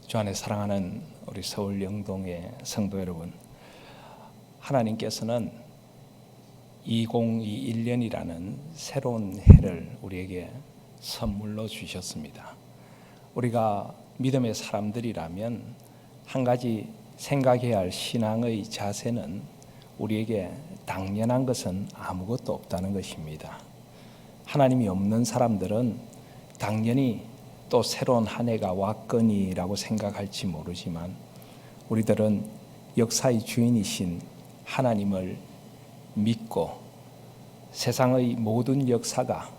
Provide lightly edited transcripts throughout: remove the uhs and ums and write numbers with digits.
주 안에 사랑하는 우리 서울 영동의 성도 여러분, 하나님께서는 2021년이라는 새로운 해를 우리에게 선물로 주셨습니다. 우리가 믿음의 사람들이라면 한 가지 생각해야 할 신앙의 자세는 우리에게 당연한 것은 아무것도 없다는 것입니다. 하나님이 없는 사람들은 당연히 또 새로운 한 해가 왔거니라고 생각할지 모르지만, 우리들은 역사의 주인이신 하나님을 믿고 세상의 모든 역사가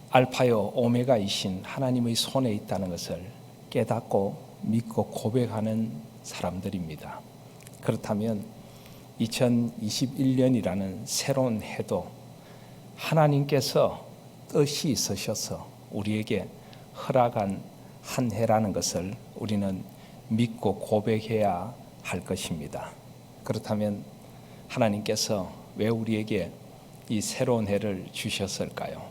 알파요 오메가이신 하나님의 손에 있다는 것을 깨닫고 믿고 고백하는 사람들입니다. 그렇다면 2021년이라는 새로운 해도 하나님께서 뜻이 있으셔서 우리에게 허락한 한 해라는 것을 우리는 믿고 고백해야 할 것입니다. 그렇다면 하나님께서 왜 우리에게 이 새로운 해를 주셨을까요?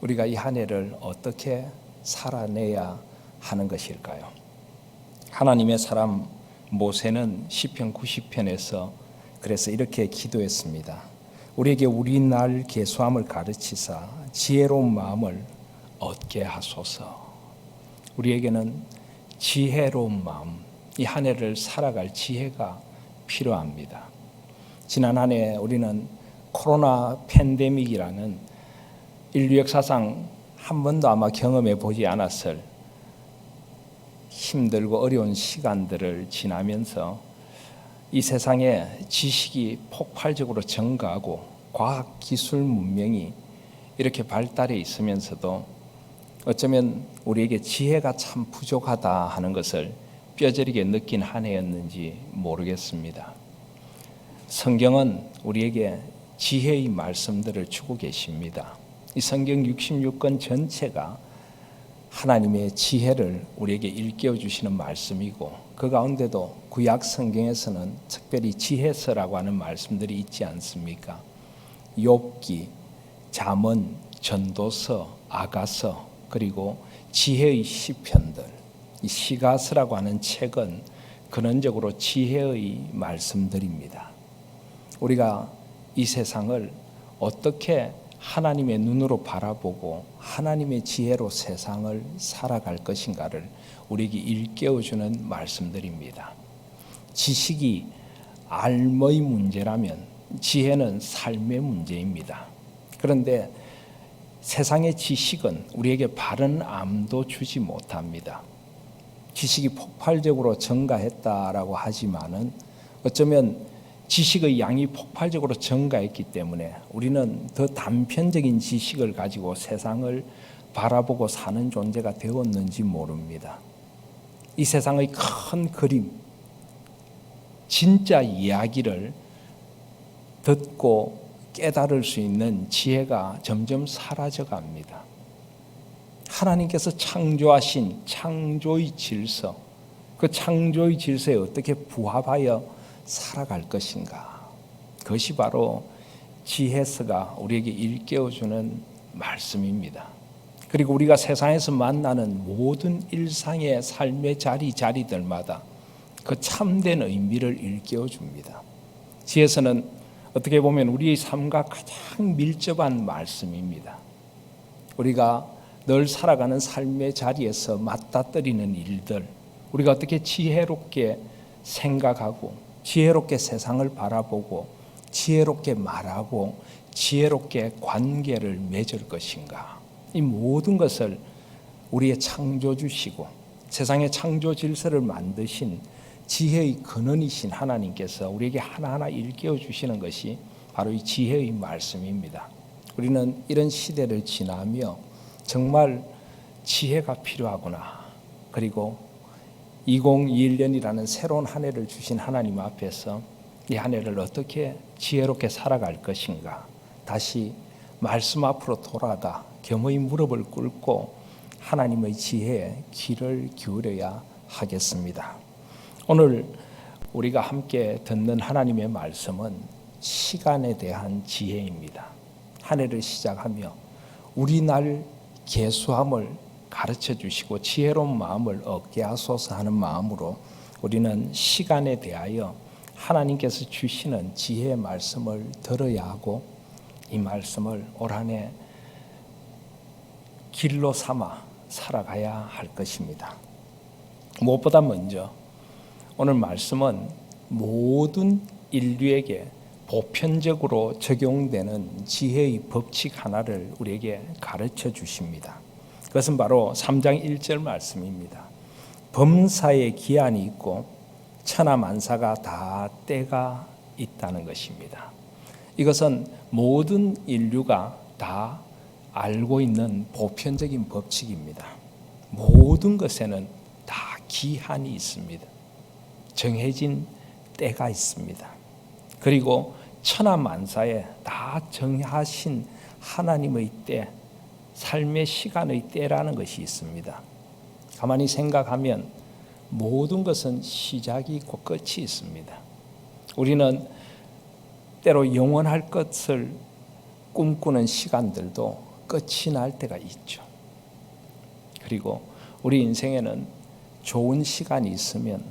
우리가 이 한 해를 어떻게 살아내야 하는 것일까요? 하나님의 사람 모세는 시편 90편에서 그래서 이렇게 기도했습니다. 우리에게 우리 날 계수함을 가르치사 지혜로운 마음을 얻게 하소서. 우리에게는 지혜로운 마음, 이 한 해를 살아갈 지혜가 필요합니다. 지난 한 해 우리는 코로나 팬데믹이라는 인류 역사상 한 번도 아마 경험해 보지 않았을 힘들고 어려운 시간들을 지나면서 이 세상에 지식이 폭발적으로 증가하고 과학 기술 문명이 이렇게 발달해 있으면서도 어쩌면 우리에게 지혜가 참 부족하다 하는 것을 뼈저리게 느낀 한 해였는지 모르겠습니다. 성경은 우리에게 지혜의 말씀들을 주고 계십니다. 이 성경 66권 전체가 하나님의 지혜를 우리에게 일깨워 주시는 말씀이고, 그 가운데도 구약 성경에서는 특별히 지혜서라고 하는 말씀들이 있지 않습니까? 욥기, 잠언, 전도서, 아가서, 그리고 지혜의 시편들, 이 시가서라고 하는 책은 근원적으로 지혜의 말씀들입니다. 우리가 이 세상을 어떻게 하나님의 눈으로 바라보고 하나님의 지혜로 세상을 살아갈 것인가를 우리에게 일깨워주는 말씀들입니다. 지식이 알의 문제라면 지혜는 삶의 문제입니다. 그런데 세상의 지식은 우리에게 바른 암도 주지 못합니다. 지식이 폭발적으로 증가했다라고 하지만은 어쩌면 지식의 양이 폭발적으로 증가했기 때문에 우리는 더 단편적인 지식을 가지고 세상을 바라보고 사는 존재가 되었는지 모릅니다. 이 세상의 큰 그림, 진짜 이야기를 듣고 깨달을 수 있는 지혜가 점점 사라져 갑니다. 하나님께서 창조하신 창조의 질서, 그 창조의 질서에 어떻게 부합하여 살아갈 것인가, 그것이 바로 지혜서가 우리에게 일깨워주는 말씀입니다. 그리고 우리가 세상에서 만나는 모든 일상의 삶의 자리들마다 그 참된 의미를 일깨워줍니다. 지혜서는 어떻게 보면 우리의 삶과 가장 밀접한 말씀입니다. 우리가 늘 살아가는 삶의 자리에서 맞닥뜨리는 일들, 우리가 어떻게 지혜롭게 생각하고 지혜롭게 세상을 바라보고 지혜롭게 말하고 지혜롭게 관계를 맺을 것인가, 이 모든 것을 우리의 창조주시고 세상의 창조 질서를 만드신 지혜의 근원이신 하나님께서 우리에게 하나하나 일깨워 주시는 것이 바로 이 지혜의 말씀입니다. 우리는 이런 시대를 지나며 정말 지혜가 필요하구나, 그리고 2021년이라는 새로운 한 해를 주신 하나님 앞에서 이 한 해를 어떻게 지혜롭게 살아갈 것인가, 다시 말씀 앞으로 돌아가 겸허히 무릎을 꿇고 하나님의 지혜에 귀를 기울여야 하겠습니다. 오늘 우리가 함께 듣는 하나님의 말씀은 시간에 대한 지혜입니다. 한 해를 시작하며 우리 날 계수함을 가르쳐 주시고 지혜로운 마음을 얻게 하소서 하는 마음으로 우리는 시간에 대하여 하나님께서 주시는 지혜의 말씀을 들어야 하고 이 말씀을 올 한 해 길로 삼아 살아가야 할 것입니다. 무엇보다 먼저 오늘 말씀은 모든 인류에게 보편적으로 적용되는 지혜의 법칙 하나를 우리에게 가르쳐 주십니다. 그것은 바로 3장 1절 말씀입니다. 범사에 기한이 있고 천하만사가 다 때가 있다는 것입니다. 이것은 모든 인류가 다 알고 있는 보편적인 법칙입니다. 모든 것에는 다 기한이 있습니다. 정해진 때가 있습니다. 그리고 천하만사에 다 정하신 하나님의 때, 삶의 시간의 때라는 것이 있습니다. 가만히 생각하면 모든 것은 시작이 있고 끝이 있습니다. 우리는 때로 영원할 것을 꿈꾸는 시간들도 끝이 날 때가 있죠. 그리고 우리 인생에는 좋은 시간이 있으면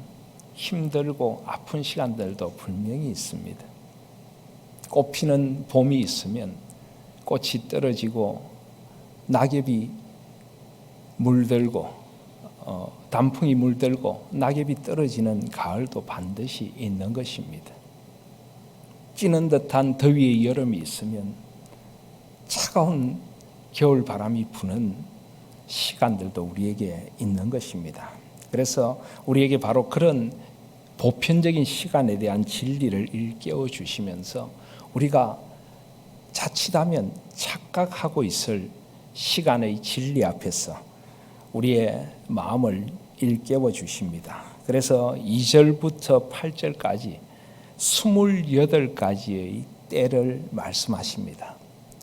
힘들고 아픈 시간들도 분명히 있습니다. 꽃피는 봄이 있으면 꽃이 떨어지고 낙엽이 물들고 단풍이 물들고 낙엽이 떨어지는 가을도 반드시 있는 것입니다. 찌는 듯한 더위의 여름이 있으면 차가운 겨울 바람이 부는 시간들도 우리에게 있는 것입니다. 그래서 우리에게 바로 그런 보편적인 시간에 대한 진리를 일깨워 주시면서 우리가 자칫하면 착각하고 있을 시간의 진리 앞에서 우리의 마음을 일깨워 주십니다. 그래서 2절부터 8절까지 28가지의 때를 말씀하십니다.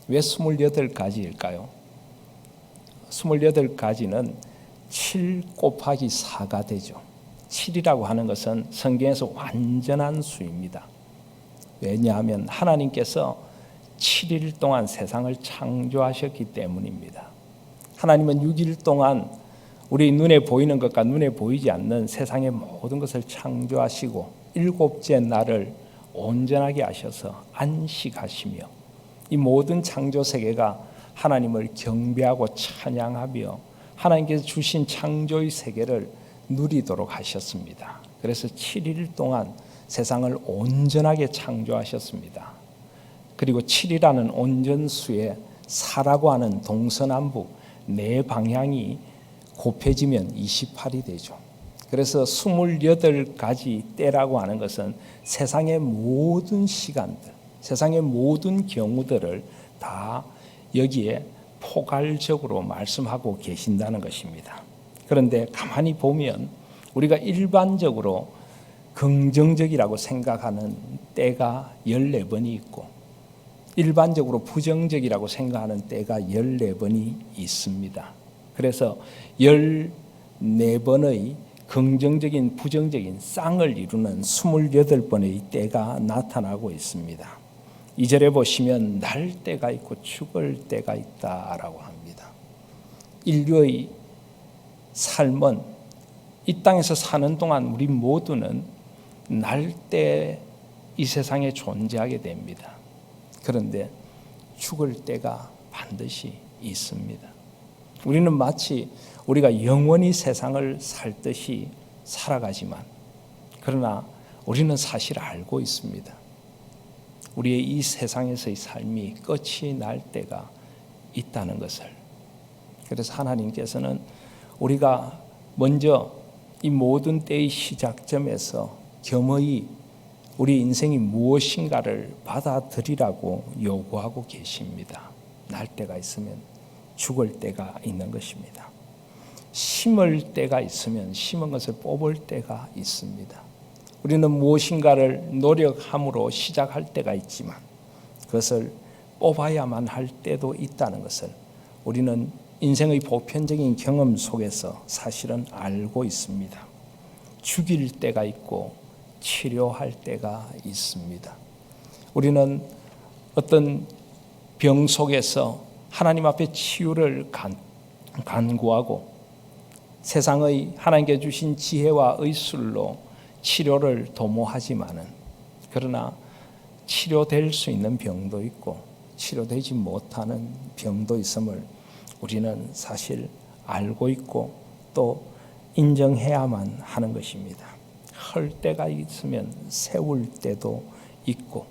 왜 28가지일까요? 28가지는 7 곱하기 4가 되죠. 7이라고 하는 것은 성경에서 완전한 수입니다. 왜냐하면 하나님께서 7일 동안 세상을 창조하셨기 때문입니다. 하나님은 6일 동안 우리 눈에 보이는 것과 눈에 보이지 않는 세상의 모든 것을 창조하시고 7째 날을 온전하게 하셔서 안식하시며 이 모든 창조 세계가 하나님을 경배하고 찬양하며 하나님께서 주신 창조의 세계를 누리도록 하셨습니다. 그래서 7일 동안 세상을 온전하게 창조하셨습니다. 그리고 7이라는 온전수에 4라고 하는 동서남북 네 방향이 곱해지면 28이 되죠. 그래서 28가지 때라고 하는 것은 세상의 모든 시간들, 세상의 모든 경우들을 다 여기에 포괄적으로 말씀하고 계신다는 것입니다. 그런데 가만히 보면 우리가 일반적으로 긍정적이라고 생각하는 때가 14번이 있고 일반적으로 부정적이라고 생각하는 때가 14번이 있습니다. 그래서 14번의 긍정적인 부정적인 쌍을 이루는 28번의 때가 나타나고 있습니다. 2절에 보시면 날 때가 있고 죽을 때가 있다라고 합니다. 인류의 삶은 이 땅에서 사는 동안 우리 모두는 날 때 이 세상에 존재하게 됩니다. 그런데 죽을 때가 반드시 있습니다. 우리는 마치 우리가 영원히 세상을 살듯이 살아가지만 그러나 우리는 사실 알고 있습니다. 우리의 이 세상에서의 삶이 끝이 날 때가 있다는 것을. 그래서 하나님께서는 우리가 먼저 이 모든 때의 시작점에서 겸허히 우리 인생이 무엇인가를 받아들이라고 요구하고 계십니다. 날 때가 있으면 죽을 때가 있는 것입니다. 심을 때가 있으면 심은 것을 뽑을 때가 있습니다. 우리는 무엇인가를 노력함으로 시작할 때가 있지만 그것을 뽑아야만 할 때도 있다는 것을 우리는 인생의 보편적인 경험 속에서 사실은 알고 있습니다. 죽일 때가 있고 치료할 때가 있습니다. 우리는 어떤 병 속에서 하나님 앞에 치유를 간구하고 세상의 하나님께 주신 지혜와 의술로 치료를 도모하지만은, 그러나 치료될 수 있는 병도 있고 치료되지 못하는 병도 있음을 우리는 사실 알고 있고 또 인정해야만 하는 것입니다. 헐 때가 있으면 세울 때도 있고,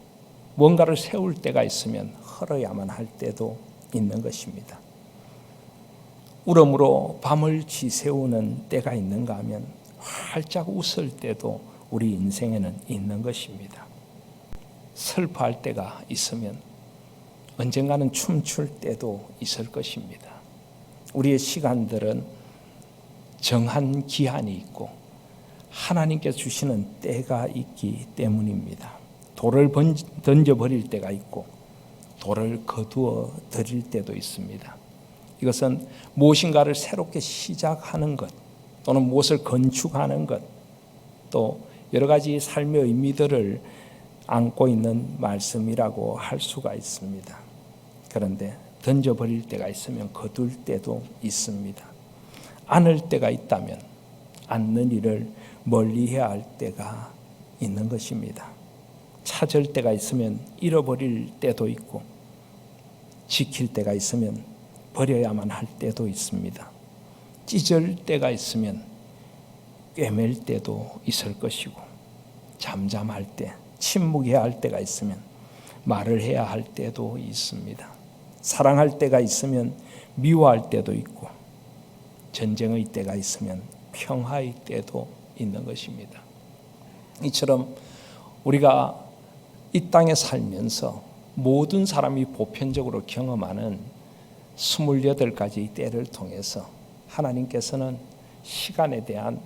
뭔가를 세울 때가 있으면 헐어야만 할 때도 있는 것입니다. 울음으로 밤을 지새우는 때가 있는가 하면 활짝 웃을 때도 우리 인생에는 있는 것입니다. 슬퍼할 때가 있으면 언젠가는 춤출 때도 있을 것입니다. 우리의 시간들은 정한 기한이 있고 하나님께서 주시는 때가 있기 때문입니다. 돌을 던져버릴 때가 있고 돌을 거두어 드릴 때도 있습니다. 이것은 무엇인가를 새롭게 시작하는 것, 또는 무엇을 건축하는 것, 또 여러 가지 삶의 의미들을 안고 있는 말씀이라고 할 수가 있습니다. 그런데 던져버릴 때가 있으면 거둘 때도 있습니다. 안을 때가 있다면 안는 일을 멀리해야 할 때가 있는 것입니다. 찾을 때가 있으면 잃어버릴 때도 있고 지킬 때가 있으면 버려야만 할 때도 있습니다. 찢을 때가 있으면 꿰맬 때도 있을 것이고, 잠잠할 때, 침묵해야 할 때가 있으면 말을 해야 할 때도 있습니다. 사랑할 때가 있으면 미워할 때도 있고, 전쟁의 때가 있으면 평화의 때도 있는 것입니다. 이처럼 우리가 이 땅에 살면서 모든 사람이 보편적으로 경험하는 28가지 때를 통해서 하나님께서는 시간에 대한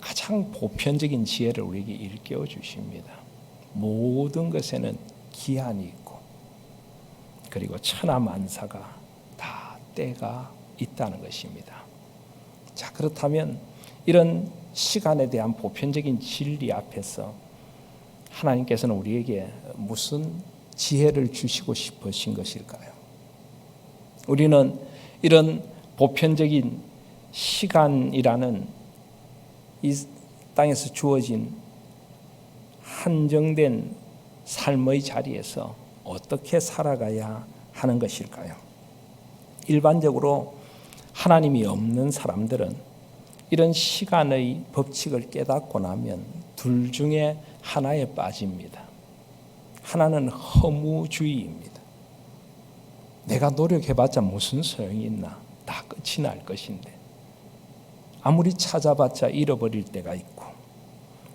가장 보편적인 지혜를 우리에게 일깨워 주십니다. 모든 것에는 기한이 있고, 그리고 천하만사가 다 때가 있다는 것입니다. 자, 그렇다면 이런 시간에 대한 보편적인 진리 앞에서 하나님께서는 우리에게 무슨 지혜를 주시고 싶으신 것일까요? 우리는 이런 보편적인 시간이라는 이 땅에서 주어진 한정된 삶의 자리에서 어떻게 살아가야 하는 것일까요? 일반적으로 하나님이 없는 사람들은 이런 시간의 법칙을 깨닫고 나면 둘 중에 하나에 빠집니다. 하나는 허무주의입니다. 내가 노력해봤자 무슨 소용이 있나? 다 끝이 날 것인데, 아무리 찾아봤자 잃어버릴 때가 있고,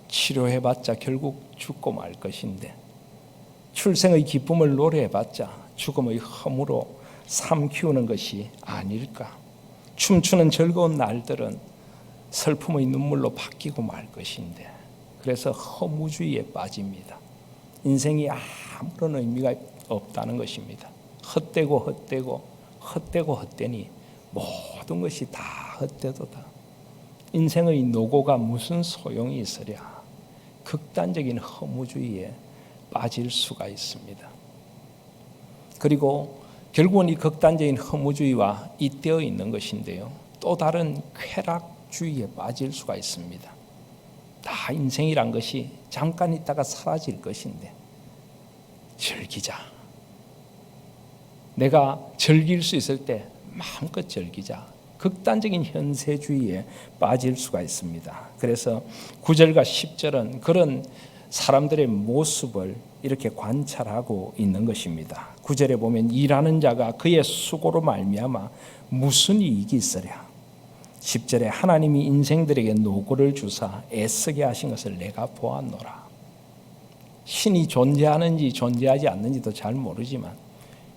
치료해봤자 결국 죽고 말 것인데, 출생의 기쁨을 노래해봤자 죽음의 허무로 삼키우는 것이 아닐까? 춤추는 즐거운 날들은 슬픔의 눈물로 바뀌고 말 것인데, 그래서 허무주의에 빠집니다. 인생이 아무런 의미가 없다는 것입니다. 헛되고 헛되니 모든 것이 다 헛되도다. 인생의 노고가 무슨 소용이 있으랴. 극단적인 허무주의에 빠질 수가 있습니다. 그리고 결국은 이 극단적인 허무주의와 잇대어 있는 것인데요, 또 다른 쾌락주의에 빠질 수가 있습니다. 다 인생이란 것이 잠깐 있다가 사라질 것인데 즐기자. 내가 즐길 수 있을 때 마음껏 즐기자. 극단적인 현세주의에 빠질 수가 있습니다. 그래서 9절과 10절은 그런 사람들의 모습을 이렇게 관찰하고 있는 것입니다. 9절에 보면 일하는 자가 그의 수고로 말미암아 무슨 이익이 있으랴. 10절에 하나님이 인생들에게 노고를 주사 애쓰게 하신 것을 내가 보았노라. 신이 존재하는지 존재하지 않는지도 잘 모르지만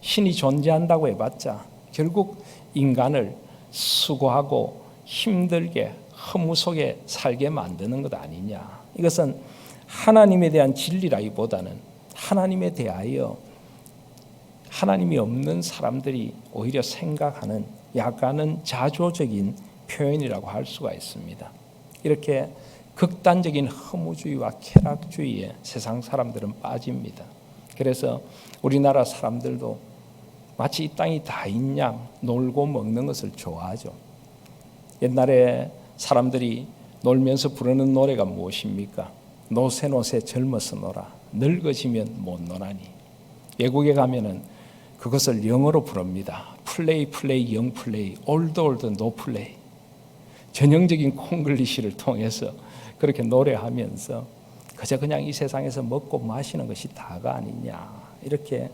신이 존재한다고 해봤자 결국 인간을 수고하고 힘들게 허무 속에 살게 만드는 것 아니냐. 이것은 하나님에 대한 진리라기보다는 하나님에 대하여 하나님이 없는 사람들이 오히려 생각하는 약간은 자조적인 표현이라고 할 수가 있습니다. 이렇게 극단적인 허무주의와 쾌락주의에 세상 사람들은 빠집니다. 그래서 우리나라 사람들도 마치 이 땅이 다인 양 놀고 먹는 것을 좋아하죠. 옛날에 사람들이 놀면서 부르는 노래가 무엇입니까? 노세 노세 젊어서 놀아 늙어지면 못 놀아니. 외국에 가면은 그것을 영어로 부릅니다. 플레이 플레이 영 플레이 올드 올드 노 플레이. 전형적인 콩글리시를 통해서 그렇게 노래하면서 그저 그냥 이 세상에서 먹고 마시는 것이 다가 아니냐 이렇게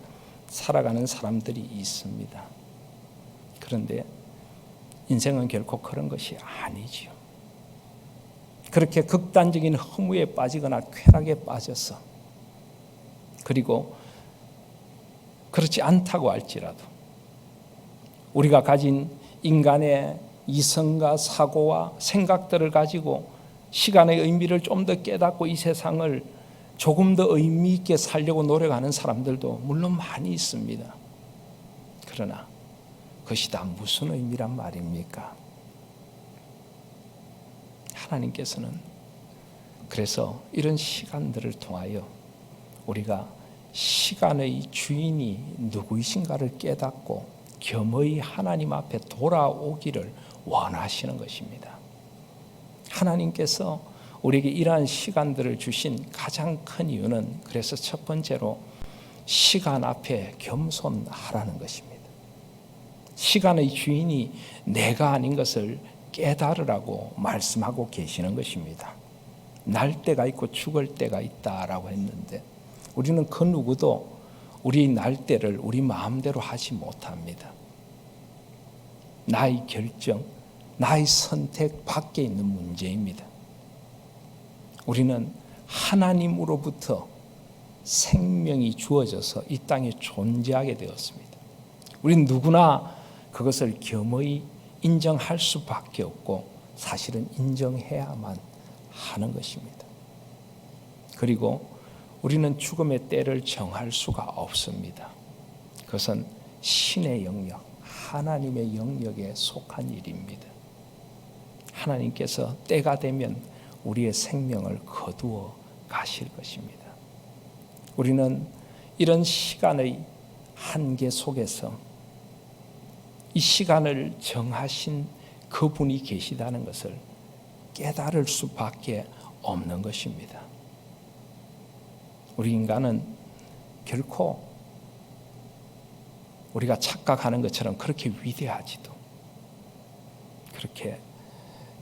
살아가는 사람들이 있습니다. 그런데 인생은 결코 그런 것이 아니지요. 그렇게 극단적인 허무에 빠지거나 쾌락에 빠져서 그리고 그렇지 않다고 할지라도 우리가 가진 인간의 이성과 사고와 생각들을 가지고 시간의 의미를 좀 더 깨닫고 이 세상을 조금 더 의미 있게 살려고 노력하는 사람들도 물론 많이 있습니다. 그러나 그것이 다 무슨 의미란 말입니까? 하나님께서는 그래서 이런 시간들을 통하여 우리가 시간의 주인이 누구이신가를 깨닫고 겸허히 하나님 앞에 돌아오기를 원하시는 것입니다. 하나님께서 우리에게 이러한 시간들을 주신 가장 큰 이유는 그래서 첫 번째로 시간 앞에 겸손하라는 것입니다. 시간의 주인이 내가 아닌 것을 깨달으라고 말씀하고 계시는 것입니다. 날 때가 있고 죽을 때가 있다라고 했는데 우리는 그 누구도 우리 날 때를 우리 마음대로 하지 못합니다. 나의 결정, 나의 선택 밖에 있는 문제입니다. 우리는 하나님으로부터 생명이 주어져서 이 땅에 존재하게 되었습니다. 우리는 누구나 그것을 겸허히 인정할 수밖에 없고 사실은 인정해야만 하는 것입니다. 그리고 우리는 죽음의 때를 정할 수가 없습니다. 그것은 신의 영역, 하나님의 영역에 속한 일입니다. 하나님께서 때가 되면 우리의 생명을 거두어 가실 것입니다. 우리는 이런 시간의 한계 속에서 이 시간을 정하신 그분이 계시다는 것을 깨달을 수밖에 없는 것입니다. 우리 인간은 결코 우리가 착각하는 것처럼 그렇게 위대하지도 그렇게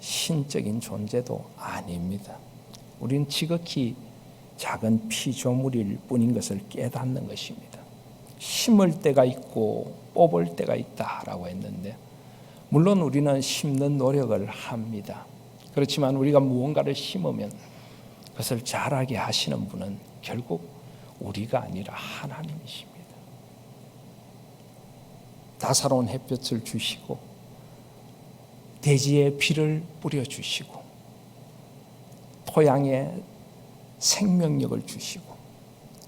신적인 존재도 아닙니다. 우리는 지극히 작은 피조물일 뿐인 것을 깨닫는 것입니다. 심을 때가 있고 뽑을 때가 있다라고 했는데 물론 우리는 심는 노력을 합니다. 그렇지만 우리가 무언가를 심으면 그것을 자라게 하시는 분은 결국 우리가 아니라 하나님이십니다. 다사로운 햇볕을 주시고 대지에 비를 뿌려주시고 토양에 생명력을 주시고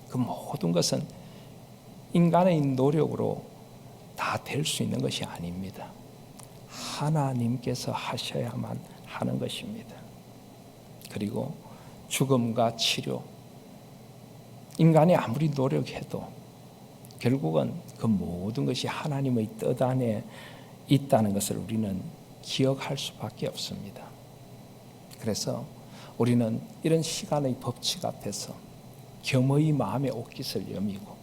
그 모든 것은 인간의 노력으로 다 될 수 있는 것이 아닙니다. 하나님께서 하셔야만 하는 것입니다. 그리고 죽음과 치료, 인간이 아무리 노력해도 결국은 그 모든 것이 하나님의 뜻 안에 있다는 것을 우리는 기억할 수밖에 없습니다. 그래서 우리는 이런 시간의 법칙 앞에서 겸허히 마음의 옷깃을 여미고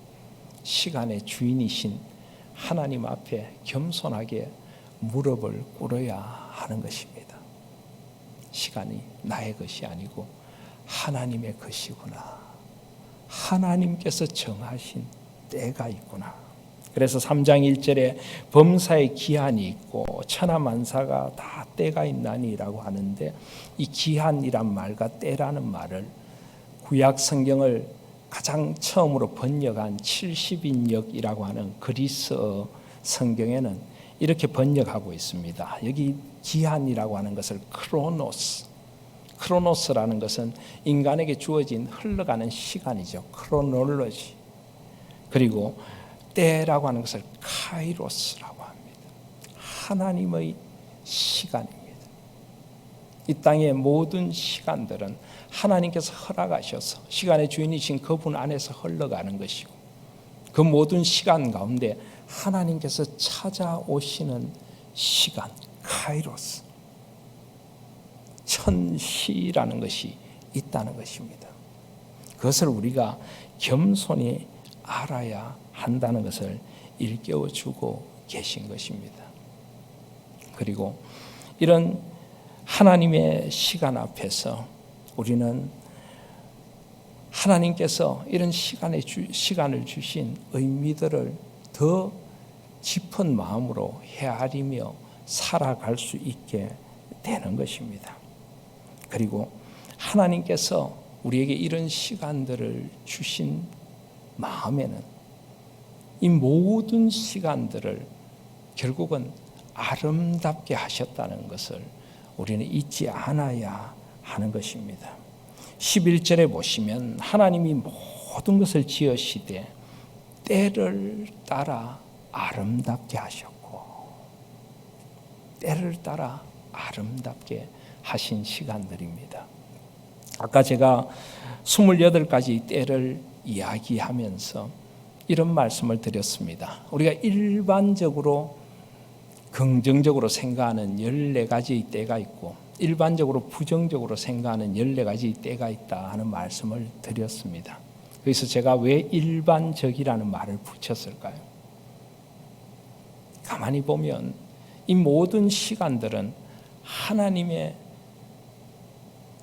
시간의 주인이신 하나님 앞에 겸손하게 무릎을 꿇어야 하는 것입니다. 시간이 나의 것이 아니고 하나님의 것이구나. 하나님께서 정하신 때가 있구나. 그래서 3장 1절에 범사의 기한이 있고 천하만사가 다 때가 있나니라고 하는데 이 기한이란 말과 때라는 말을 구약 성경을 가장 처음으로 번역한 70인역이라고 하는 그리스어 성경에는 이렇게 번역하고 있습니다. 여기 기한이라고 하는 것을 크로노스라는 것은 인간에게 주어진 흘러가는 시간이죠. 크로놀로지. 그리고 때라고 하는 것을 카이로스라고 합니다. 하나님의 시간입니다. 이 땅의 모든 시간들은 하나님께서 허락하셔서 시간의 주인이신 그분 안에서 흘러가는 것이고 그 모든 시간 가운데 하나님께서 찾아오시는 시간, 카이로스. 천시라는 것이 있다는 것입니다. 그것을 우리가 겸손히 알아야 한다는 것을 일깨워주고 계신 것입니다. 그리고 이런 하나님의 시간 앞에서 우리는 하나님께서 이런 시간을 주신 의미들을 더 깊은 마음으로 헤아리며 살아갈 수 있게 되는 것입니다. 그리고 하나님께서 우리에게 이런 시간들을 주신 마음에는 이 모든 시간들을 결국은 아름답게 하셨다는 것을 우리는 잊지 않아야 하는 것입니다. 11절에 보시면 하나님이 모든 것을 지으시되 때를 따라 아름답게 하셨고, 때를 따라 아름답게 하신 시간들입니다. 아까 제가 28가지 때를 이야기하면서 이런 말씀을 드렸습니다. 우리가 일반적으로 긍정적으로 생각하는 14가지의 때가 있고 일반적으로 부정적으로 생각하는 14가지의 때가 있다 하는 말씀을 드렸습니다. 그래서 제가 왜 일반적이라는 말을 붙였을까요? 가만히 보면 이 모든 시간들은 하나님의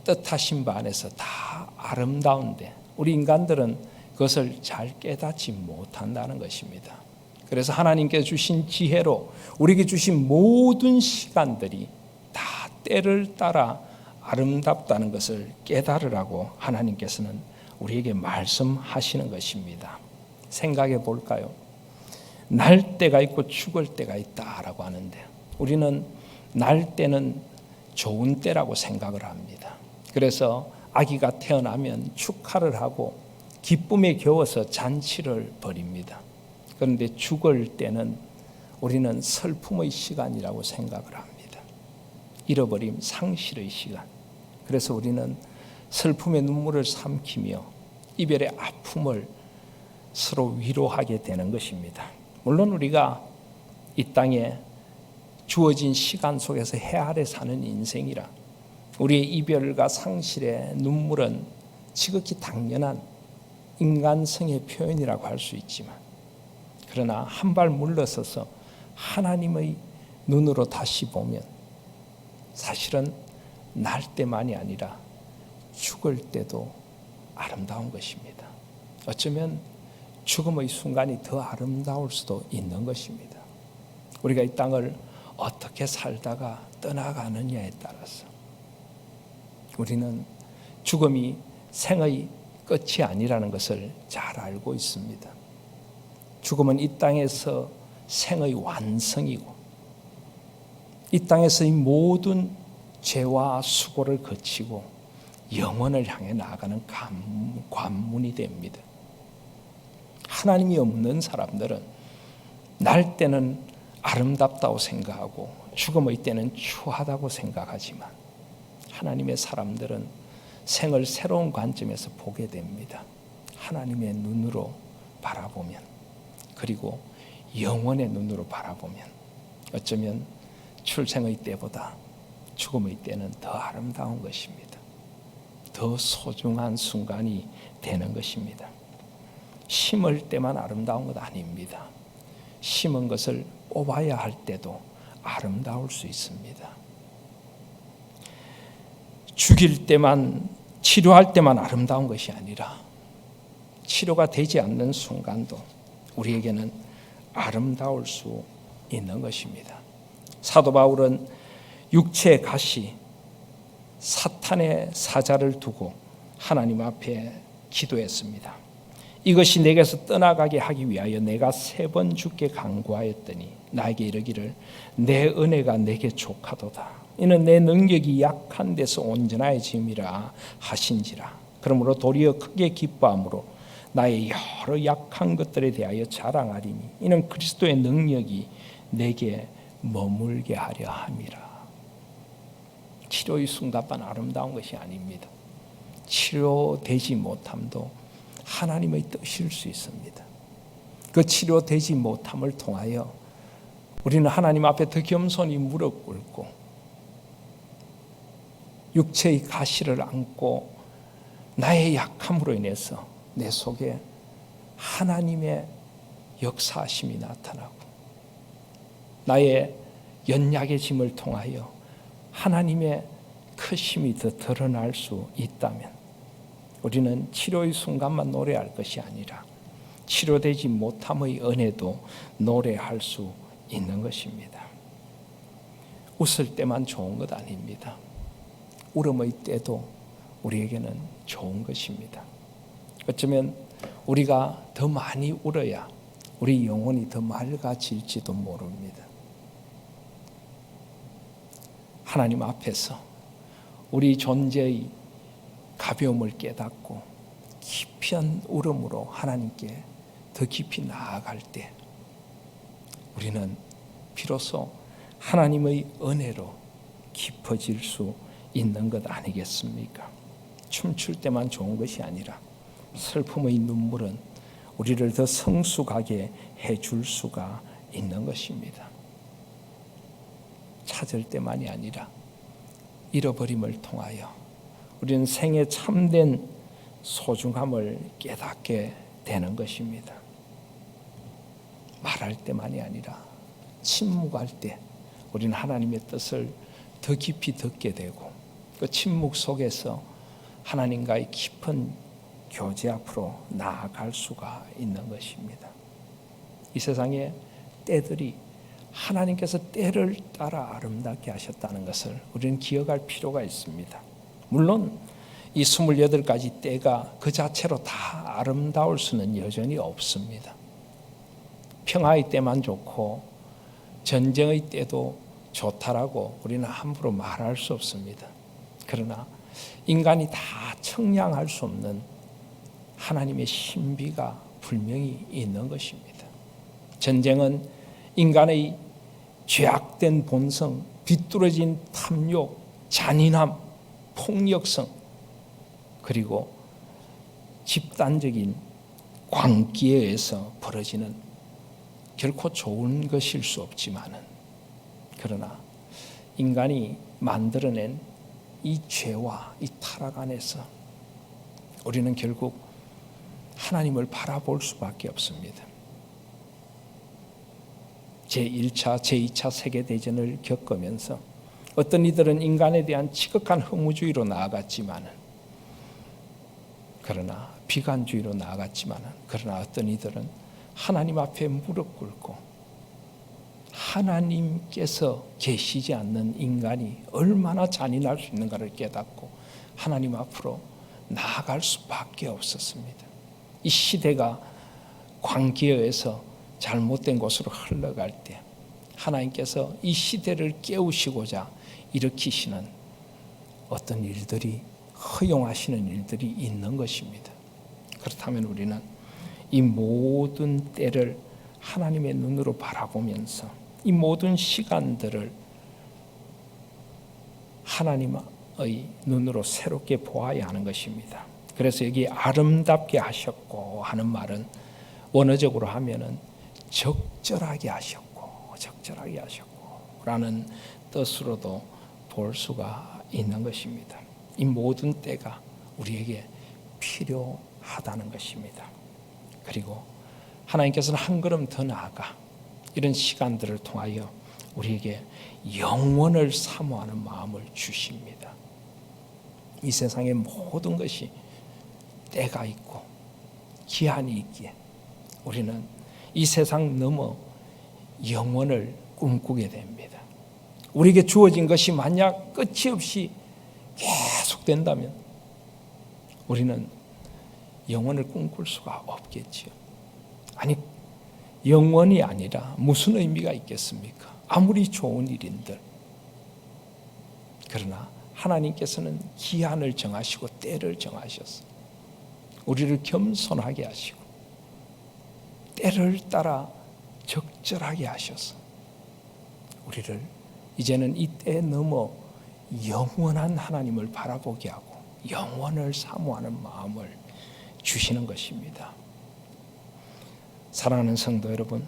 뜻하신 바 안에서 다 아름다운데 우리 인간들은 그것을 잘 깨닫지 못한다는 것입니다. 그래서 하나님께서 주신 지혜로 우리에게 주신 모든 시간들이 다 때를 따라 아름답다는 것을 깨달으라고 하나님께서는 우리에게 말씀하시는 것입니다. 생각해 볼까요? 날 때가 있고 죽을 때가 있다라고 하는데 우리는 날 때는 좋은 때라고 생각을 합니다. 그래서 아기가 태어나면 축하를 하고 기쁨에 겨워서 잔치를 벌입니다. 그런데 죽을 때는 우리는 슬픔의 시간이라고 생각을 합니다. 잃어버림, 상실의 시간. 그래서 우리는 슬픔의 눈물을 삼키며 이별의 아픔을 서로 위로하게 되는 것입니다. 물론 우리가 이 땅에 주어진 시간 속에서 해 아래 사는 인생이라 우리의 이별과 상실의 눈물은 지극히 당연한 인간성의 표현이라고 할 수 있지만 그러나 한 발 물러서서 하나님의 눈으로 다시 보면 사실은 날 때만이 아니라 죽을 때도 아름다운 것입니다. 어쩌면 죽음의 순간이 더 아름다울 수도 있는 것입니다. 우리가 이 땅을 어떻게 살다가 떠나가느냐에 따라서 우리는 죽음이 생의 끝이 아니라는 것을 잘 알고 있습니다. 죽음은 이 땅에서 생의 완성이고 이 땅에서 이 모든 죄와 수고를 거치고 영원을 향해 나아가는 관문이 됩니다. 하나님이 없는 사람들은 날 때는 아름답다고 생각하고 죽음의 때는 추하다고 생각하지만 하나님의 사람들은 생을 새로운 관점에서 보게 됩니다. 하나님의 눈으로 바라보면 그리고 영원의 눈으로 바라보면 어쩌면 출생의 때보다 죽음의 때는 더 아름다운 것입니다. 더 소중한 순간이 되는 것입니다. 심을 때만 아름다운 것 아닙니다. 심은 것을 뽑아야 할 때도 아름다울 수 있습니다. 죽일 때만 치료할 때만 아름다운 것이 아니라 치료가 되지 않는 순간도 우리에게는 아름다울 수 있는 것입니다. 사도 바울은 육체의 가시 사탄의 사자를 두고 하나님 앞에 기도했습니다. 이것이 내게서 떠나가게 하기 위하여 내가 3번 주께 간구하였더니 나에게 이르기를 내 은혜가 내게 족하도다. 이는 내 능력이 약한 데서 온전해짐이라 하신지라. 그러므로 도리어 크게 기뻐함으로 나의 여러 약한 것들에 대하여 자랑하리니 이는 그리스도의 능력이 내게 머물게 하려 함이라. 치료의 순간만 아름다운 것이 아닙니다. 치료되지 못함도 하나님의 뜻일 수 있습니다. 그 치료되지 못함을 통하여 우리는 하나님 앞에 더 겸손히 무릎 꿇고 육체의 가시를 안고 나의 약함으로 인해서 내 속에 하나님의 역사하심이 나타나고 나의 연약의 짐을 통하여 하나님의 크심이 더 드러날 수 있다면 우리는 치료의 순간만 노래할 것이 아니라 치료되지 못함의 은혜도 노래할 수 있는 것입니다. 웃을 때만 좋은 것 아닙니다. 울음의 때도 우리에게는 좋은 것입니다. 어쩌면 우리가 더 많이 울어야 우리 영혼이 더 맑아질지도 모릅니다. 하나님 앞에서 우리 존재의 가벼움을 깨닫고 깊은 울음으로 하나님께 더 깊이 나아갈 때 우리는 비로소 하나님의 은혜로 깊어질 수 있는 것 아니겠습니까? 춤출 때만 좋은 것이 아니라 슬픔의 눈물은 우리를 더 성숙하게 해줄 수가 있는 것입니다. 찾을 때만이 아니라 잃어버림을 통하여 우리는 생의 참된 소중함을 깨닫게 되는 것입니다. 말할 때만이 아니라 침묵할 때 우리는 하나님의 뜻을 더 깊이 듣게 되고 그 침묵 속에서 하나님과의 깊은 교제 앞으로 나아갈 수가 있는 것입니다. 이 세상에 때들이 하나님께서 때를 따라 아름답게 하셨다는 것을 우리는 기억할 필요가 있습니다. 물론 이 28가지 때가 그 자체로 다 아름다울 수는 여전히 없습니다. 평화의 때만 좋고 전쟁의 때도 좋다라고 우리는 함부로 말할 수 없습니다. 그러나 인간이 다 청량할 수 없는 하나님의 신비가 분명히 있는 것입니다. 전쟁은 인간의 죄악된 본성, 비뚤어진 탐욕, 잔인함, 폭력성, 그리고 집단적인 광기에 의해서 벌어지는 결코 좋은 것일 수 없지만은 그러나 인간이 만들어낸 이 죄와 이 타락 안에서 우리는 결국 하나님을 바라볼 수밖에 없습니다. 제1차, 제2차 세계대전을 겪으면서 어떤 이들은 인간에 대한 지극한 허무주의로 나아갔지만은 그러나 비관주의로 나아갔지만은 그러나 어떤 이들은 하나님 앞에 무릎 꿇고 하나님께서 계시지 않는 인간이 얼마나 잔인할 수 있는가를 깨닫고 하나님 앞으로 나아갈 수밖에 없었습니다. 이 시대가 광기에 의해서 잘못된 곳으로 흘러갈 때 하나님께서 이 시대를 깨우시고자 일으키시는 어떤 일들이 허용하시는 일들이 있는 것입니다. 그렇다면 우리는 이 모든 때를 하나님의 눈으로 바라보면서 이 모든 시간들을 하나님의 눈으로 새롭게 보아야 하는 것입니다. 그래서 여기 아름답게 하셨고 하는 말은 원어적으로 하면은 적절하게 하셨고 라는 뜻으로도 볼 수가 있는 것입니다. 이 모든 때가 우리에게 필요하다는 것입니다. 그리고 하나님께서는 한 걸음 더 나아가 이런 시간들을 통하여 우리에게 영원을 사모하는 마음을 주십니다. 이 세상의 모든 것이 때가 있고 기한이 있기에 우리는 이 세상 넘어 영원을 꿈꾸게 됩니다. 우리에게 주어진 것이 만약 끝이 없이 계속된다면 우리는 영원을 꿈꿀 수가 없겠지요. 아니 영원이 아니라 무슨 의미가 있겠습니까? 아무리 좋은 일인들. 그러나 하나님께서는 기한을 정하시고 때를 정하셨어요. 우리를 겸손하게 하시고 때를 따라 적절하게 하셔서 우리를 이제는 이 때에 넘어 영원한 하나님을 바라보게 하고 영원을 사모하는 마음을 주시는 것입니다. 사랑하는 성도 여러분,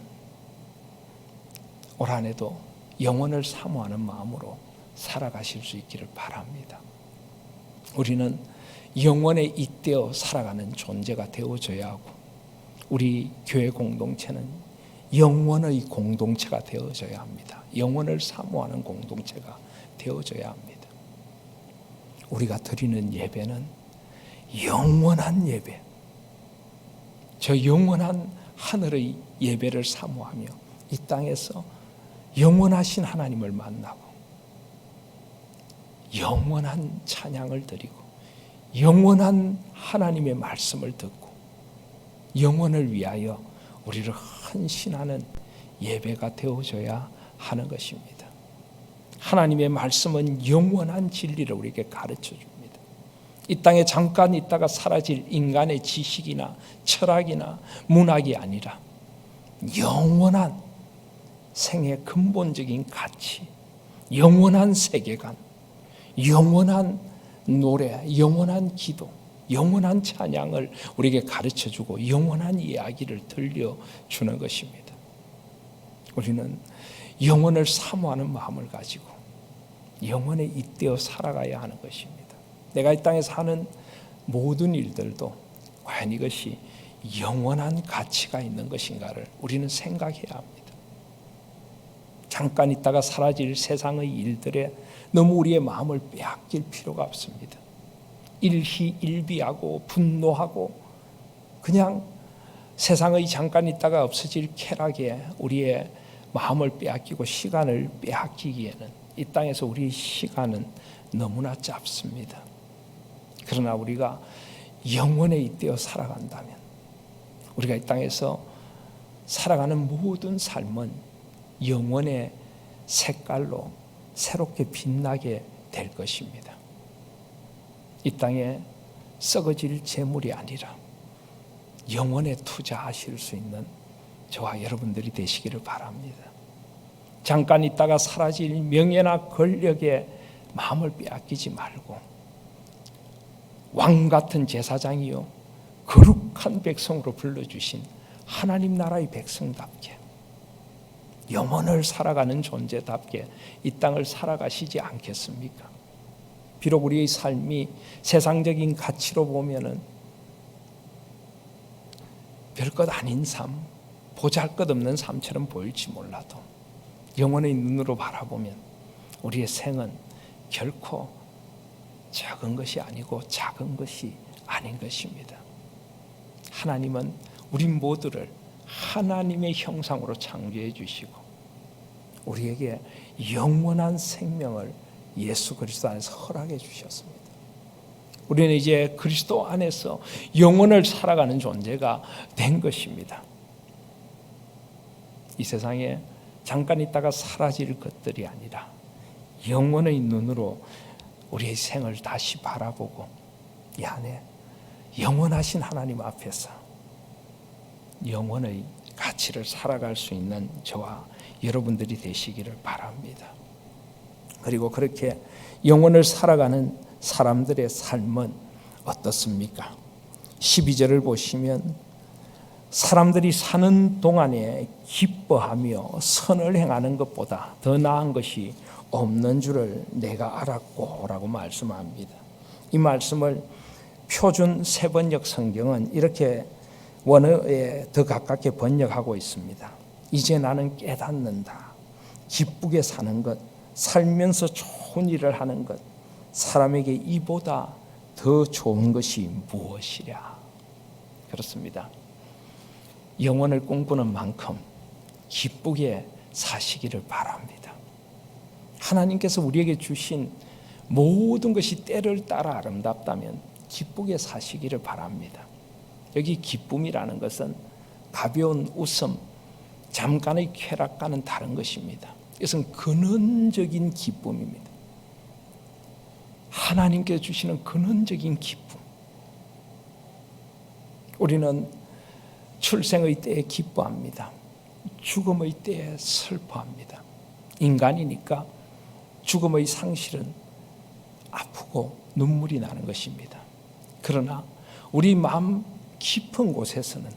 올 한 해도 영원을 사모하는 마음으로 살아가실 수 있기를 바랍니다. 우리는 영원에 잇대어 살아가는 존재가 되어줘야 하고, 우리 교회 공동체는 영원의 공동체가 되어줘야 합니다. 영원을 사모하는 공동체가 되어줘야 합니다. 우리가 드리는 예배는 영원한 예배, 저 영원한 하늘의 예배를 사모하며 이 땅에서 영원하신 하나님을 만나고 영원한 찬양을 드리고 영원한 하나님의 말씀을 듣고 영원을 위하여 우리를 헌신하는 예배가 되어줘야 하는 것입니다. 하나님의 말씀은 영원한 진리를 우리에게 가르쳐 줍니다. 이 땅에 잠깐 있다가 사라질 인간의 지식이나 철학이나 문학이 아니라 영원한 생의 근본적인 가치, 영원한 세계관, 영원한 노래, 영원한 기도, 영원한 찬양을 우리에게 가르쳐주고 영원한 이야기를 들려주는 것입니다. 우리는 영원을 사모하는 마음을 가지고 영원에 잇대어 살아가야 하는 것입니다. 내가 이 땅에 사는 모든 일들도 과연 이것이 영원한 가치가 있는 것인가를 우리는 생각해야 합니다. 잠깐 있다가 사라질 세상의 일들에 너무 우리의 마음을 빼앗길 필요가 없습니다. 일희일비하고 분노하고 그냥 세상의 잠깐 있다가 없어질 쾌락에 우리의 마음을 빼앗기고 시간을 빼앗기기에는 이 땅에서 우리의 시간은 너무나 짧습니다. 그러나 우리가 영원에 잇대어 살아간다면 우리가 이 땅에서 살아가는 모든 삶은 영원의 색깔로 새롭게 빛나게 될 것입니다. 이 땅에 썩어질 재물이 아니라 영원에 투자하실 수 있는 저와 여러분들이 되시기를 바랍니다. 잠깐 있다가 사라질 명예나 권력에 마음을 빼앗기지 말고 왕 같은 제사장이요 거룩한 백성으로 불러주신 하나님 나라의 백성답게 영원을 살아가는 존재답게 이 땅을 살아가시지 않겠습니까? 비록 우리의 삶이 세상적인 가치로 보면은 별것 아닌 삶, 보잘것없는 삶처럼 보일지 몰라도 영원의 눈으로 바라보면 우리의 생은 결코 적은 것이 아니고 작은 것이 아닌 것입니다. 하나님은 우리 모두를 하나님의 형상으로 창조해 주시고 우리에게 영원한 생명을 예수 그리스도 안에서 허락해 주셨습니다. 우리는 이제 그리스도 안에서 영원을 살아가는 존재가 된 것입니다. 이 세상에 잠깐 있다가 사라질 것들이 아니라 영원의 눈으로 우리의 생을 다시 바라보고 이 안에 영원하신 하나님 앞에서 영원의 가치를 살아갈 수 있는 저와 여러분들이 되시기를 바랍니다. 그리고 그렇게 영원을 살아가는 사람들의 삶은 어떻습니까? 12절을 보시면 사람들이 사는 동안에 기뻐하며 선을 행하는 것보다 더 나은 것이 없는 줄을 내가 알았고 라고 말씀합니다. 이 말씀을 표준 세번역 성경은 이렇게 원어에 더 가깝게 번역하고 있습니다. 이제 나는 깨닫는다. 기쁘게 사는 것, 살면서 좋은 일을 하는 것, 사람에게 이보다 더 좋은 것이 무엇이랴. 그렇습니다. 영원을 꿈꾸는 만큼 기쁘게 사시기를 바랍니다. 하나님께서 우리에게 주신 모든 것이 때를 따라 아름답다면 기쁘게 사시기를 바랍니다. 여기 기쁨이라는 것은 가벼운 웃음, 잠깐의 쾌락과는 다른 것입니다. 이것은 근원적인 기쁨입니다. 하나님께서 주시는 근원적인 기쁨. 우리는 출생의 때에 기뻐합니다. 죽음의 때에 슬퍼합니다. 인간이니까 죽음의 상실은 아프고 눈물이 나는 것입니다. 그러나 우리 마음 깊은 곳에서는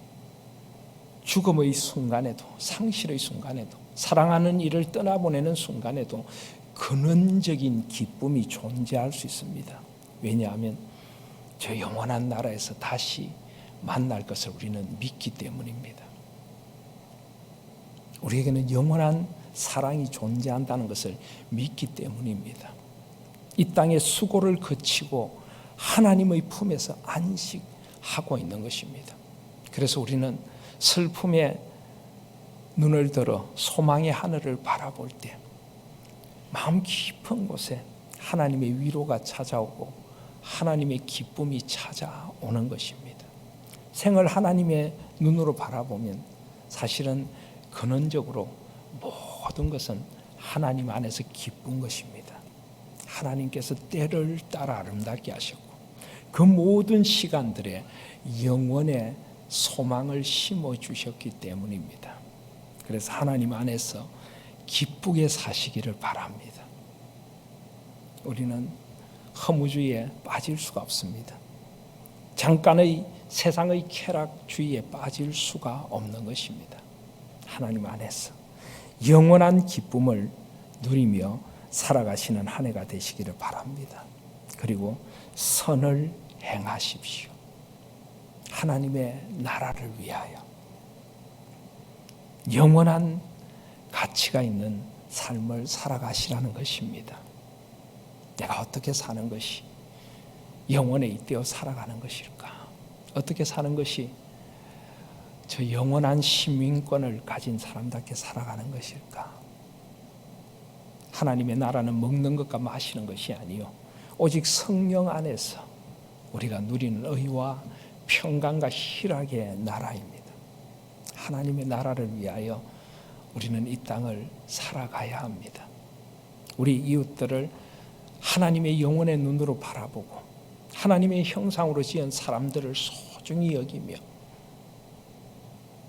죽음의 순간에도, 상실의 순간에도, 사랑하는 이를 떠나보내는 순간에도 근원적인 기쁨이 존재할 수 있습니다. 왜냐하면 저 영원한 나라에서 다시 만날 것을 우리는 믿기 때문입니다. 우리에게는 영원한 사랑이 존재한다는 것을 믿기 때문입니다. 이 땅의 수고를 거치고 하나님의 품에서 안식하고 있는 것입니다. 그래서 우리는 슬픔에 눈을 들어 소망의 하늘을 바라볼 때 마음 깊은 곳에 하나님의 위로가 찾아오고 하나님의 기쁨이 찾아오는 것입니다. 생을 하나님의 눈으로 바라보면 사실은 근원적으로 모든 것은 하나님 안에서 기쁜 것입니다. 하나님께서 때를 따라 아름답게 하셨고 그 모든 시간들에 영원의 소망을 심어주셨기 때문입니다. 그래서 하나님 안에서 기쁘게 사시기를 바랍니다. 우리는 허무주의에 빠질 수가 없습니다. 잠깐의 세상의 쾌락주의에 빠질 수가 없는 것입니다. 하나님 안에서 영원한 기쁨을 누리며 살아가시는 한 해가 되시기를 바랍니다. 그리고 선을 행하십시오. 하나님의 나라를 위하여 영원한 가치가 있는 삶을 살아가시라는 것입니다. 내가 어떻게 사는 것이 영원에 잇대어 살아가는 것일까? 어떻게 사는 것이 저 영원한 시민권을 가진 사람답게 살아가는 것일까? 하나님의 나라는 먹는 것과 마시는 것이 아니요 오직 성령 안에서 우리가 누리는 의와 평강과 희락의 나라입니다. 하나님의 나라를 위하여 우리는 이 땅을 살아가야 합니다. 우리 이웃들을 하나님의 영혼의 눈으로 바라보고 하나님의 형상으로 지은 사람들을 소중히 여기며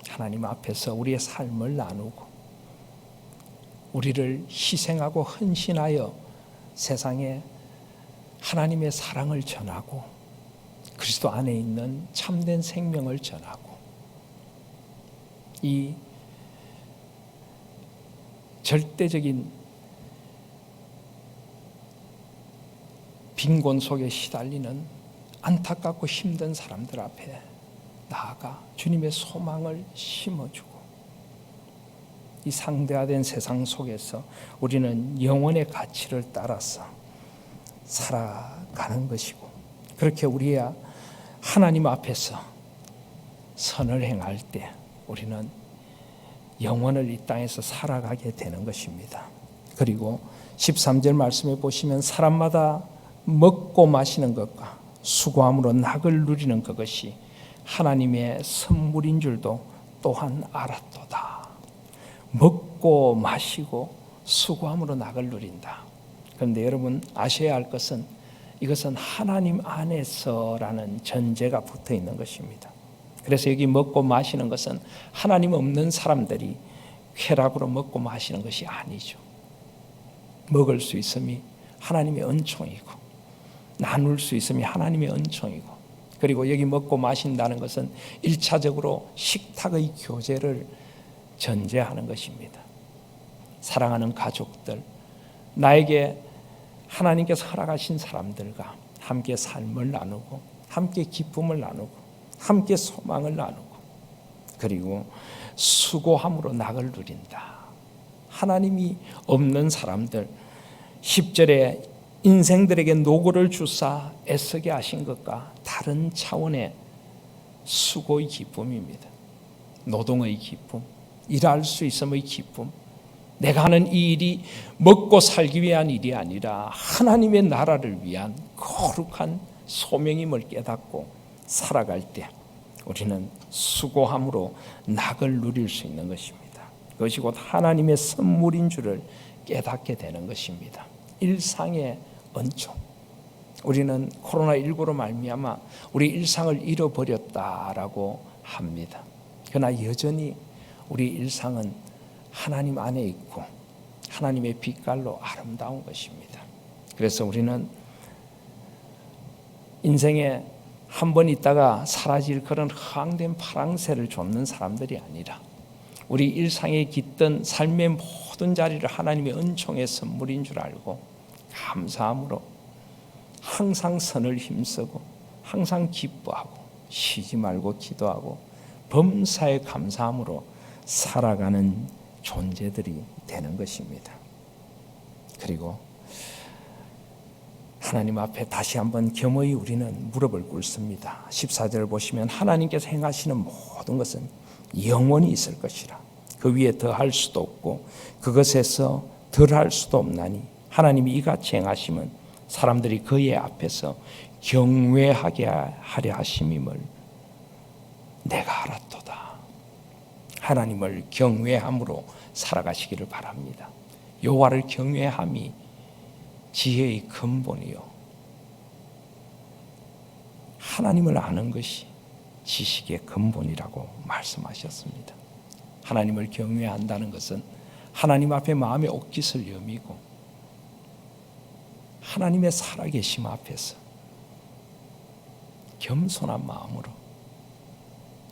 하나님 앞에서 우리의 삶을 나누고 우리를 희생하고 헌신하여 세상에 하나님의 사랑을 전하고 그리스도 안에 있는 참된 생명을 전하고 이 절대적인 빈곤 속에 시달리는 안타깝고 힘든 사람들 앞에 나아가 주님의 소망을 심어주고 이 상대화된 세상 속에서 우리는 영혼의 가치를 따라서 살아가는 것이고 그렇게 우리야 하나님 앞에서 선을 행할 때 우리는 영원을 이 땅에서 살아가게 되는 것입니다. 그리고 13절 말씀에 보시면 사람마다 먹고 마시는 것과 수고함으로 낙을 누리는 그것이 하나님의 선물인 줄도 또한 알았도다. 먹고 마시고 수고함으로 낙을 누린다. 그런데 여러분 아셔야 할 것은 이것은 하나님 안에서라는 전제가 붙어 있는 것입니다. 그래서 여기 먹고 마시는 것은 하나님 없는 사람들이 쾌락으로 먹고 마시는 것이 아니죠. 먹을 수 있음이 하나님의 은총이고 나눌 수 있음이 하나님의 은총이고 그리고 여기 먹고 마신다는 것은 1차적으로 식탁의 교제를 전제하는 것입니다. 사랑하는 가족들, 나에게 하나님께서 허락하신 사람들과 함께 삶을 나누고 함께 기쁨을 나누고 함께 소망을 나누고 그리고 수고함으로 낙을 누린다. 하나님이 없는 사람들 10절에 인생들에게 노고를 주사 애쓰게 하신 것과 다른 차원의 수고의 기쁨입니다. 노동의 기쁨, 일할 수 있음의 기쁨, 내가 하는 이 일이 먹고 살기 위한 일이 아니라 하나님의 나라를 위한 거룩한 소명임을 깨닫고 살아갈 때 우리는 수고함으로 낙을 누릴 수 있는 것입니다. 그것이 곧 하나님의 선물인 줄을 깨닫게 되는 것입니다. 일상의 은총. 우리는 코로나19로 말미암아 우리 일상을 잃어버렸다라고 합니다. 그러나 여전히 우리 일상은 하나님 안에 있고 하나님의 빛깔로 아름다운 것입니다. 그래서 우리는 인생에 한 번 있다가 사라질 그런 허황된 파랑새를 쫓는 사람들이 아니라 우리 일상에 깃든 삶의 모든 자리를 하나님의 은총의 선물인 줄 알고 감사함으로 항상 선을 힘쓰고 항상 기뻐하고 쉬지 말고 기도하고 범사에 감사함으로 살아가는 존재들이 되는 것입니다. 그리고 하나님 앞에 다시 한번 겸허히 우리는 무릎을 꿇습니다. 14절을 보시면 하나님께서 행하시는 모든 것은 영원히 있을 것이라. 그 위에 더할 수도 없고 그것에서 덜할 수도 없나니 하나님이 이같이 행하심은 사람들이 그의 앞에서 경외하게 하려 하심임을 내가 알았도다. 하나님을 경외함으로 살아가시기를 바랍니다. 여호와를 경외함이 지혜의 근본이요, 하나님을 아는 것이 지식의 근본이라고 말씀하셨습니다. 하나님을 경외한다는 것은 하나님 앞에 마음의 옷깃을 여미고 하나님의 살아계심 앞에서 겸손한 마음으로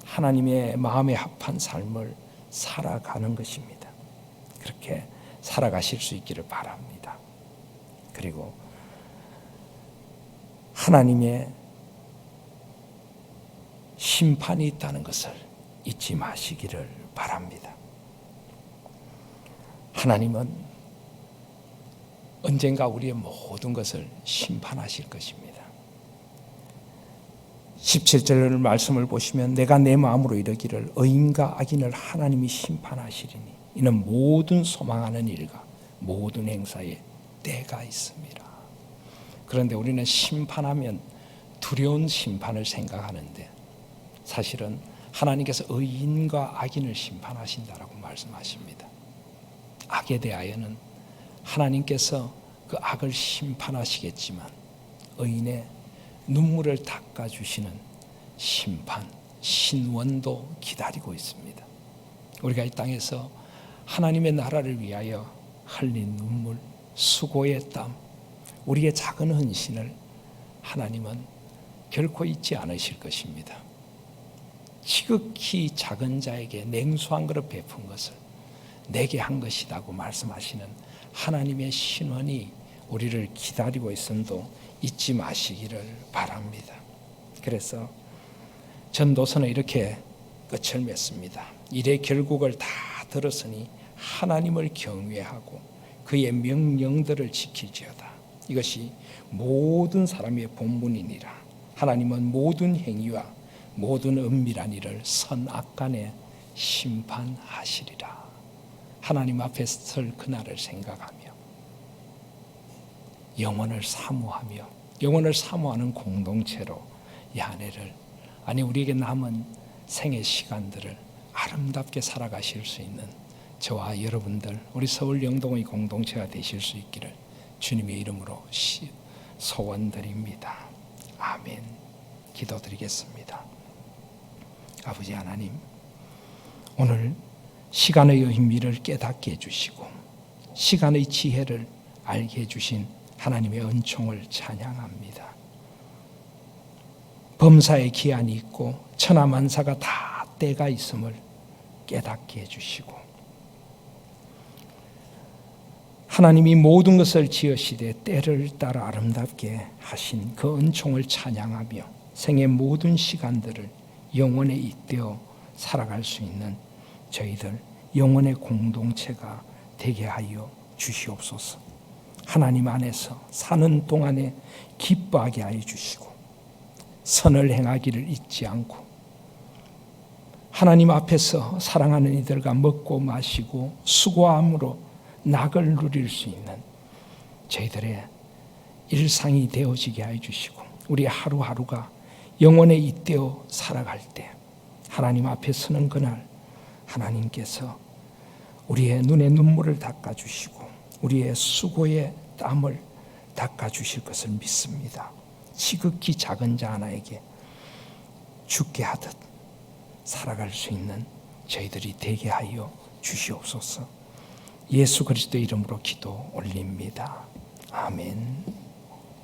하나님의 마음에 합한 삶을 살아가는 것입니다. 그렇게 살아가실 수 있기를 바랍니다. 그리고 하나님의 심판이 있다는 것을 잊지 마시기를 바랍니다. 하나님은 언젠가 우리의 모든 것을 심판하실 것입니다. 17절 말씀을 보시면 내가 내 마음으로 이르기를 의인과 악인을 하나님이 심판하시리니 이는 모든 소망하는 일과 모든 행사에 때가 있습니다. 그런데 우리는 심판하면 두려운 심판을 생각하는데 사실은 하나님께서 의인과 악인을 심판하신다라고 말씀하십니다. 악에 대하여는 하나님께서 그 악을 심판하시겠지만 의인의 눈물을 닦아주시는 심판, 신원도 기다리고 있습니다. 우리가 이 땅에서 하나님의 나라를 위하여 흘린 눈물, 수고의 땀, 우리의 작은 헌신을 하나님은 결코 잊지 않으실 것입니다. 지극히 작은 자에게 냉수 한 그릇 베푼 것을 내게 한 것이라고 말씀하시는 하나님의 신원이 우리를 기다리고 있음도 잊지 마시기를 바랍니다. 그래서 전도서는 이렇게 끝을 맺습니다. 일의 결국을 다 들었으니 하나님을 경외하고 그의 명령들을 지킬지어다. 이것이 모든 사람의 본분이니라. 하나님은 모든 행위와 모든 은밀한 일을 선악간에 심판하시리라. 하나님 앞에 설 그날을 생각하며 영원을 사모하며 영원을 사모하는 공동체로 이 한 해를, 아니 우리에게 남은 생애 시간들을 아름답게 살아가실 수 있는 저와 여러분들, 우리 서울 영동의 공동체가 되실 수 있기를 주님의 이름으로 소원드립니다. 아멘. 기도드리겠습니다. 아버지 하나님, 오늘 시간의 의미를 깨닫게 해주시고 시간의 지혜를 알게 해주신 하나님의 은총을 찬양합니다. 범사에 기한이 있고 천하만사가 다 때가 있음을 깨닫게 해주시고 하나님이 모든 것을 지으시되 때를 따라 아름답게 하신 그 은총을 찬양하며 생의 모든 시간들을 영원에 잇대어 살아갈 수 있는 저희들 영원의 공동체가 되게 하여 주시옵소서. 하나님 안에서 사는 동안에 기뻐하게 하여 주시고 선을 행하기를 잊지 않고 하나님 앞에서 사랑하는 이들과 먹고 마시고 수고함으로 낙을 누릴 수 있는 저희들의 일상이 되어지게 하여 주시고 우리 하루하루가 영원에 잇대어 살아갈 때 하나님 앞에 서는 그날 하나님께서 우리의 눈에 눈물을 닦아주시고 우리의 수고의 땀을 닦아주실 것을 믿습니다. 지극히 작은 자 하나에게 죽게 하듯 살아갈 수 있는 저희들이 되게 하여 주시옵소서. 예수 그리스도의 이름으로 기도 올립니다. 아멘.